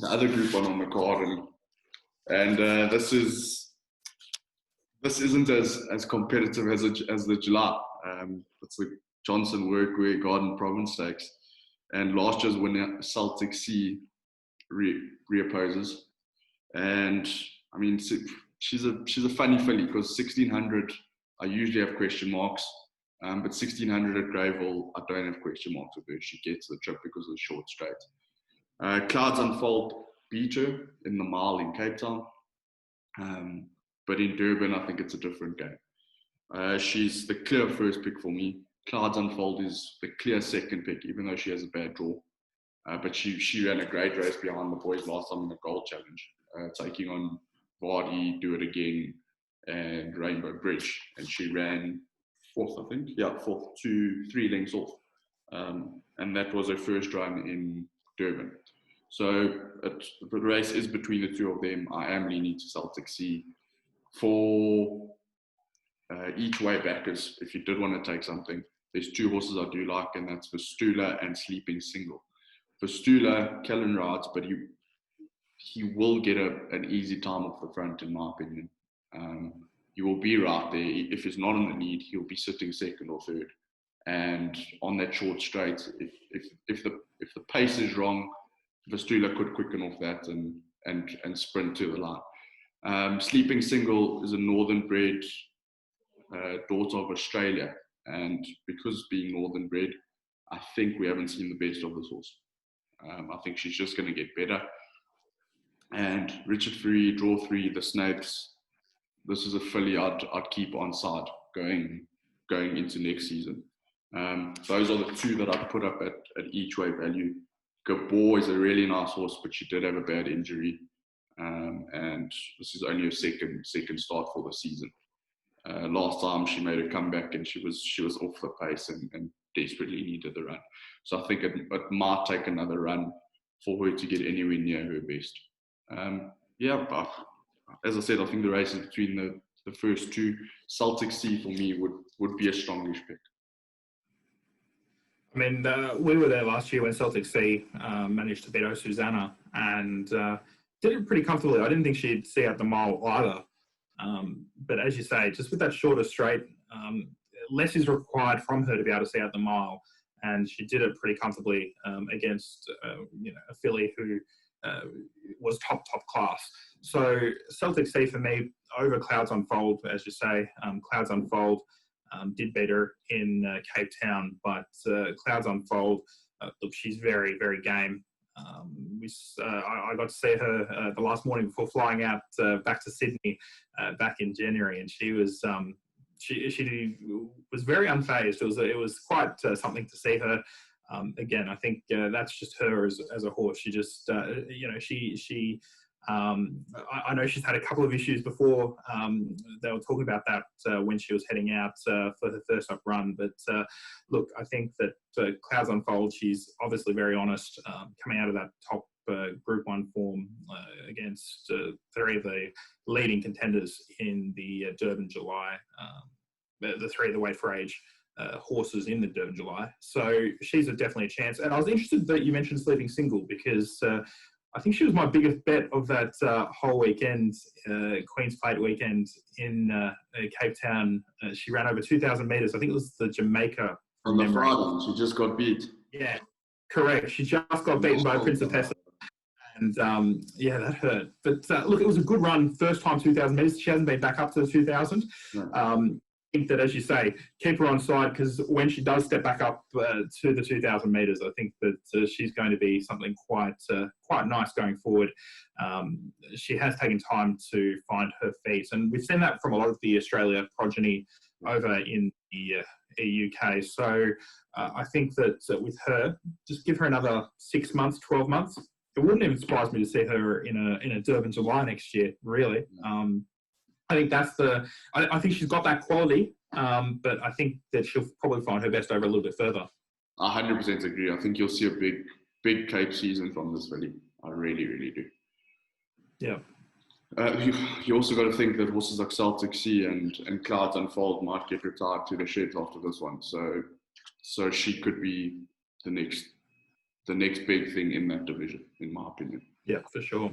the other Group 1 on the card, and this isn't as competitive as the July. It's the Johnson Workwear Garden Province Stakes, and last year's winner Celtic Sea reopposes, and I mean she's a funny filly because 1600 I usually have question marks, but 1600 at Greyville I don't have question marks with her. She gets the trip because of the short straight. Clouds Unfold beat her in the mile in Cape Town, but in Durban I think it's a different game. She's the clear first pick for me. Clouds Unfold is the clear second pick, even though she has a bad draw. But she ran a great race behind the boys last time in the Gold Challenge, taking on Vardy, Do It Again, and Rainbow Bridge. And she ran fourth, I think. Yeah, fourth, 3 lengths off. And that was her first run in Durban. So the race is between the two of them. I am leaning to Celtic Sea. For each way backers, if you did want to take something, there's 2 horses I do like, and that's Vistula and Sleeping Single. Vistula, Kellen rides, but he will get an easy time off the front, in my opinion. He will be right there. If he's not in the lead, he'll be sitting second or third. And on that short straight, if the pace is wrong, Vistula could quicken off that and sprint to the line. Sleeping Single is a northern bred daughter of Australia, and because being northern bred, I think we haven't seen the best of this horse. I think she's just going to get better. And Richard Free, draw 3, the Snakes. This is a filly I'd keep on side going into next season. Those are the 2 that I'd put up at each way value. Gabor is a really nice horse, but she did have a bad injury, and this is only her second start for the season. Last time she made a comeback and she was off the pace and desperately needed the run. So I think it might take another run for her to get anywhere near her best. But as I said, I think the race is between the first 2. Celtic Sea for me would be a strongish pick. I mean, we were there last year when Celtic Sea managed to beat O Susanna and did it pretty comfortably. I didn't think she'd see out the mile either. But as you say, just with that shorter straight, less is required from her to be able to see out the mile. And she did it pretty comfortably against a filly who was top class. So Celtic Sea for me over Clouds Unfold, as you say. Clouds Unfold did beat her in Cape Town, but Clouds Unfold, look, she's very, very game. I got to see her the last morning before flying out back to Sydney back in January, and she was she was very unfazed. It was quite something to see her. Again, I think that's just her as a horse. She just I know she's had a couple of issues before. They were talking about that when she was heading out for her first up run. But look, I think that Clouds Unfold, she's obviously very honest, coming out of that top Group 1 form against 3 of the leading contenders in the Durban July, the 3 of the weight for age horses in the Durban July. So she's definitely a chance. And I was interested that you mentioned Sleeping Single because I think she was my biggest bet of that whole weekend, Queen's Plate weekend in Cape Town. She ran over 2,000 metres. I think it was the Jamaica. On the Friday, she just got beat. Yeah, correct. She just got beaten by Principessa. And that hurt. But look, it was a good run. First time 2,000 metres. She hasn't been back up to the 2,000. No. I think that, as you say, keep her on side because when she does step back up to the 2,000 metres, I think that she's going to be something quite nice going forward. She has taken time to find her feet, and we've seen that from a lot of the Australia progeny over in the UK. So I think that with her, just give her another 6 months, 12 months. It wouldn't even surprise me to see her in a Durban July next year, really. I think I think she's got that quality, but I think that she'll probably find her best over a little bit further. I 100% agree. I think you'll see a big Cape season from this filly. I really, really do. Yeah. You also got to think that horses like Celtic Sea and Clouds Unfold might get retired to the sheds after this one. So she could be the next big thing in that division, in my opinion. Yeah, for sure.